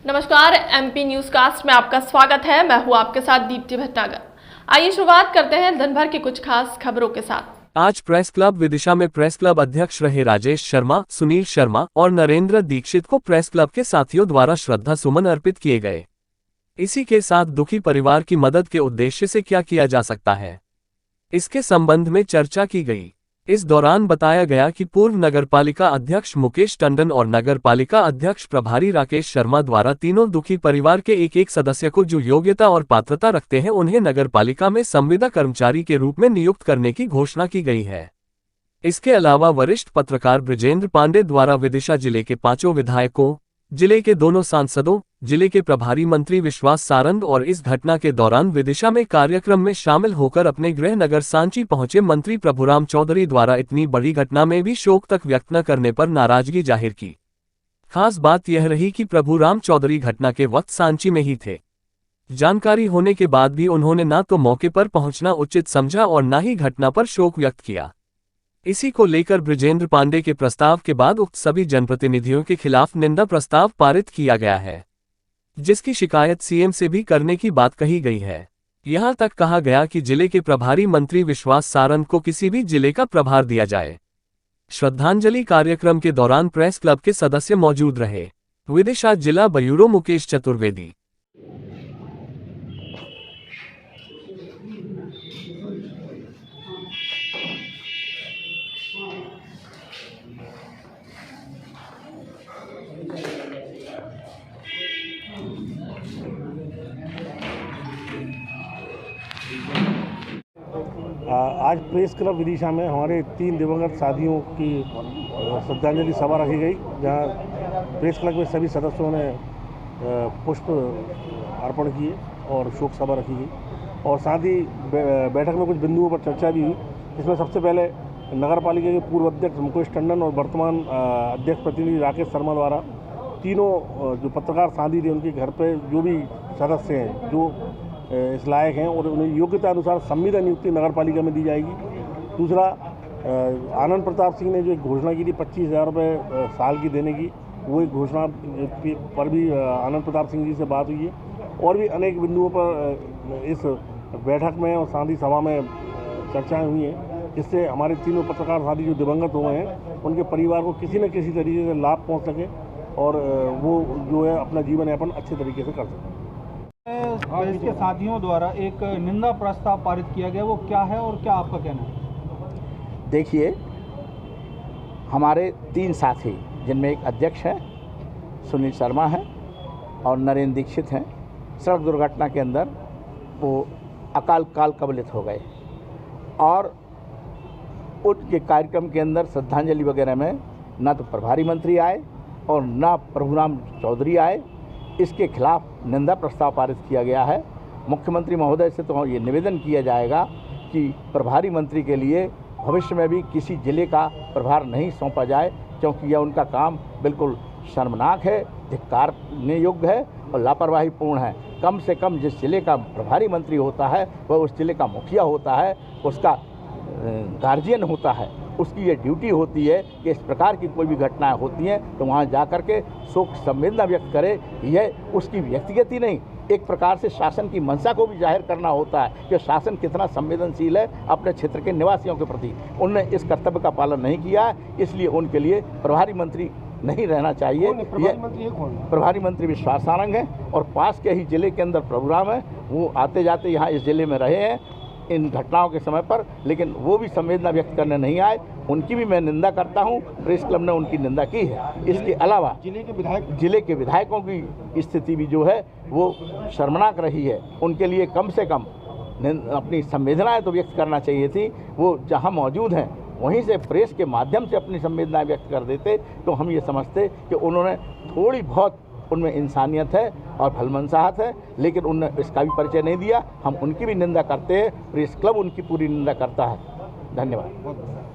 नमस्कार, MP news cast में आपका स्वागत है। मैं हूं आपके साथ दीप्ति भटनागर। आइए शुरुआत करते हैं दिन भर की कुछ खास खबरों के साथ। आज प्रेस क्लब विदिशा में प्रेस क्लब अध्यक्ष रहे राजेश शर्मा, सुनील शर्मा और नरेंद्र दीक्षित को प्रेस क्लब के साथियों द्वारा श्रद्धा सुमन अर्पित किए गए। इसी के साथ दुखी परिवार की मदद के उद्देश्य से क्या किया जा सकता है, इसके संबंध में चर्चा की गई। इस दौरान बताया गया कि पूर्व नगरपालिका अध्यक्ष मुकेश टंडन और नगरपालिका अध्यक्ष प्रभारी राकेश शर्मा द्वारा तीनों दुखी परिवार के एक सदस्य को जो योग्यता और पात्रता रखते हैं उन्हें नगरपालिका में संविदा कर्मचारी के रूप में नियुक्त करने की घोषणा की गई है। इसके अलावा वरिष्ठ पत्रकार बृजेंद्र पांडे द्वारा विदिशा जिले के 5 विधायकों, जिले के 2 सांसदों, जिले के प्रभारी मंत्री विश्वास सारंग और इस घटना के दौरान विदिशा में कार्यक्रम में शामिल होकर अपने गृह नगर सांची पहुंचे मंत्री प्रभुराम चौधरी द्वारा इतनी बड़ी घटना में भी शोक तक व्यक्त न करने पर नाराजगी जाहिर की। खास बात यह रही कि प्रभुराम चौधरी घटना के वक्त सांची में ही थे। जानकारी होने के बाद भी उन्होंने न तो मौके पर पहुंचना उचित समझा और न ही घटना पर शोक व्यक्त किया। इसी को लेकर बृजेंद्र पांडे के प्रस्ताव के बाद उक्त सभी जनप्रतिनिधियों के खिलाफ निंदा प्रस्ताव पारित किया गया है, जिसकी शिकायत सीएम से भी करने की बात कही गई है। यहां तक कहा गया कि जिले के प्रभारी मंत्री विश्वास सारंग को किसी भी जिले का प्रभार दिया जाए। श्रद्धांजलि कार्यक्रम के दौरान प्रेस क्लब के सदस्य मौजूद रहे। विदिशा जिला ब्यूरो मुकेश चतुर्वेदी। आज प्रेस क्लब विदिशा में हमारे 3 दिवंगत साथियों की श्रद्धांजलि सभा रखी गई, जहां प्रेस क्लब के सभी सदस्यों ने पुष्प अर्पण किए और शोक सभा रखी गई। और साथ ही बैठक में कुछ बिंदुओं पर चर्चा भी हुई। इसमें सबसे पहले नगरपालिका के पूर्व अध्यक्ष मुकेश टंडन और वर्तमान अध्यक्ष प्रतिनिधि राकेश शर्मा द्वारा तीनों जो पत्रकार साथी थे उनके घर पर जो भी सदस्य हैं जो इस लायक हैं और उन्हें योग्यता अनुसार संविदा नियुक्ति नगरपालिका में दी जाएगी। दूसरा, आनंद प्रताप सिंह ने जो एक घोषणा की थी 25,000 रुपये साल की देने की, वो एक घोषणा पर भी आनंद प्रताप सिंह जी से बात हुई है। और भी अनेक बिंदुओं पर इस बैठक में और शांति सभा में चर्चाएँ हुई हैं, जिससे हमारे तीनों पत्रकार साथी जो दिवंगत हुए हैं उनके परिवार को किसी न किसी तरीके से लाभ पहुँच सके और वो जो है अपना जीवन यापन अच्छे तरीके से कर सकें। इसके साथियों द्वारा एक निंदा प्रस्ताव पारित किया गया, वो क्या है और क्या आपका कहना है? देखिए, हमारे 3 साथी जिनमें एक अध्यक्ष है, सुनील शर्मा है और नरेंद्र दीक्षित हैं, सड़क दुर्घटना के अंदर वो अकाल कवलित हो गए और उनके कार्यक्रम के अंदर श्रद्धांजलि वगैरह में न तो प्रभारी मंत्री आए और न प्रभुराम चौधरी आए। इसके खिलाफ निंदा प्रस्ताव पारित किया गया है। मुख्यमंत्री महोदय से तो ये निवेदन किया जाएगा कि प्रभारी मंत्री के लिए भविष्य में भी किसी जिले का प्रभार नहीं सौंपा जाए, क्योंकि यह उनका काम बिल्कुल शर्मनाक है, धिक्कारने योग्य है और लापरवाहीपूर्ण है। कम से कम जिस जिले का प्रभारी मंत्री होता है वह उस जिले का मुखिया होता है, उसका गार्जियन होता है, उसकी ये ड्यूटी होती है कि इस प्रकार की कोई भी घटनाएं होती हैं तो वहाँ जा कर के शोक संवेदना व्यक्त करे। यह उसकी व्यक्तिगत ही नहीं, एक प्रकार से शासन की मंशा को भी जाहिर करना होता है कि शासन कितना संवेदनशील है अपने क्षेत्र के निवासियों के प्रति। उनने इस कर्तव्य का पालन नहीं किया है, इसलिए उनके लिए प्रभारी मंत्री नहीं रहना चाहिए। प्रभारी मंत्री विश्वास सारंग है और पास के ही जिले के अंदर प्रभुराम है, वो आते जाते यहाँ इस जिले में रहे हैं इन घटनाओं के समय पर, लेकिन वो भी संवेदना व्यक्त करने नहीं आए। उनकी भी मैं निंदा करता हूं, प्रेस क्लब ने उनकी निंदा की है। इसके अलावा जिले के विधायकों की स्थिति भी जो है वो शर्मनाक रही है। उनके लिए कम से कम अपनी संवेदनाएं तो व्यक्त करना चाहिए थी। वो जहां मौजूद हैं वहीं से प्रेस के माध्यम से अपनी संवेदनाएं व्यक्त कर देते तो हम ये समझते कि उन्होंने थोड़ी बहुत उनमें इंसानियत है और भलमनसाहत है, लेकिन उन्होंने इसका भी परिचय नहीं दिया। हम उनकी भी निंदा करते हैं, प्रेस क्लब उनकी पूरी निंदा करता है। धन्यवाद।